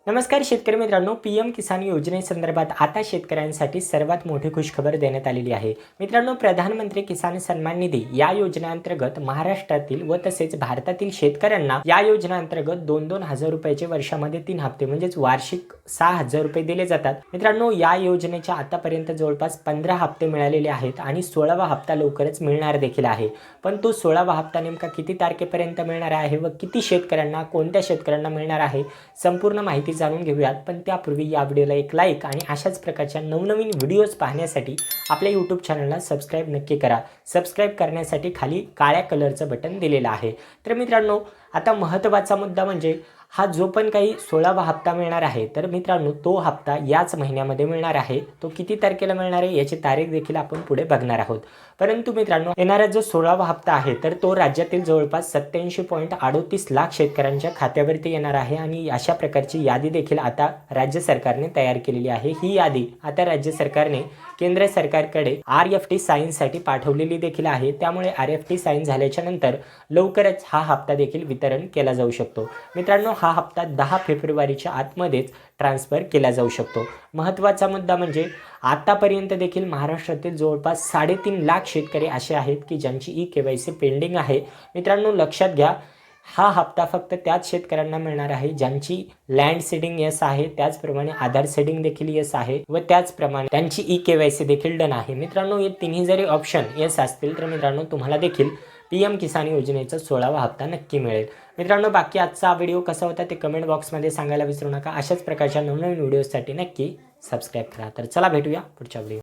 नमस्कार शेतकरी मित्रांनो, पीएम किसान योजनेसंदर्भात आता शेतकऱ्यांसाठी सर्वात मोठी खुशखबर देण्यात आलेली आहे. मित्रांनो, प्रधानमंत्री किसान सन्मान निधी या योजनेअंतर्गत महाराष्ट्रातील व तसेच भारतातील शेतकऱ्यांना या योजनेअंतर्गत 2-2 हजार रुपयाचे वर्षामध्ये 3 हप्ते म्हणजेच वार्षिक 6,000 रुपये दिले जातात. मित्रांनो, या योजनेच्या आतापर्यंत जवळपास 15 हप्ते मिळालेले आहेत आणि 16वा हप्ता लवकरच मिळणार देखील आहे. पण तो 16वा हप्ता नेमका किती तारखेपर्यंत मिळणार आहे व किती शेतकऱ्यांना, कोणत्या शेतकऱ्यांना मिळणार आहे, संपूर्ण माहिती जाणून घेऊयात. पण त्यापूर्वी या व्हिडिओला एक लाईक आणि अशाच प्रकारच्या नवनवीन व्हिडिओज पाहण्यासाठी आपल्या यूट्यूब चॅनलला सबस्क्राईब नक्की करा. सबस्क्राईब करण्यासाठी खाली काळ्या कलरचं बटन दिलेलं आहे. तर मित्रांनो, आता महत्त्वाचा मुद्दा म्हणजे हा जो पण काही 16वा हप्ता मिळणार आहे, तर मित्रांनो तो हप्ता याच महिन्यामध्ये मिळणार आहे. तो किती तारखेला मिळणार आहे याची तारीख देखील आपण पुढे बघणार आहोत. परंतु मित्रांनो, येणारा जो 16वा हप्ता आहे तर तो राज्यातील जवळपास 87.38 लाख शेतकऱ्यांच्या खात्यावरती येणार आहे आणि अशा प्रकारची यादी देखील आता राज्य सरकारने तयार केलेली आहे. ही यादी आता राज्य सरकारने केंद्र सरकारकडे RFT साईनसाठी पाठवलेली देखील आहे. त्यामुळे RFT साईन झाल्याच्या नंतर लवकरच हा हप्ता देखील वितरण केला जाऊ शकतो. मित्रांनो, हा हप्ता 10 फेब्रुवारीच्या आतमध्येच ट्रान्सफर केला जाऊ शकतो. महत्त्वाचा मुद्दा म्हणजे आतापर्यंत देखील महाराष्ट्रातील जवळपास 3.5 लाख शेतकरी असे आहेत की ज्यांची KYC पेंडिंग आहे. मित्रांनो, लक्षात घ्या, हा हप्ता फक्त त्याच शेतकऱ्यांना मिळणार आहे ज्यांची लँड सीडिंग यस आहे, त्याचप्रमाणे आधार सीडिंग देखील यस आहे व त्याचप्रमाणे त्यांची KYC देखील डन आहे. मित्रांनो, हे तिन्ही जरी ऑप्शन यस असतील तर मित्रांनो तुम्हाला देखील PM किसान योजनेचा 16वा हप्ता नक्की मिळेल. मित्रांनो, बाकी आजचा व्हिडिओ कसा होता ते कमेंट बॉक्समध्ये सांगायला विसरू नका. अशाच प्रकारच्या नवनवीन व्हिडिओसाठी नक्की सबस्क्राईब करा. तर चला भेटूया पुढच्या व्हिडिओ.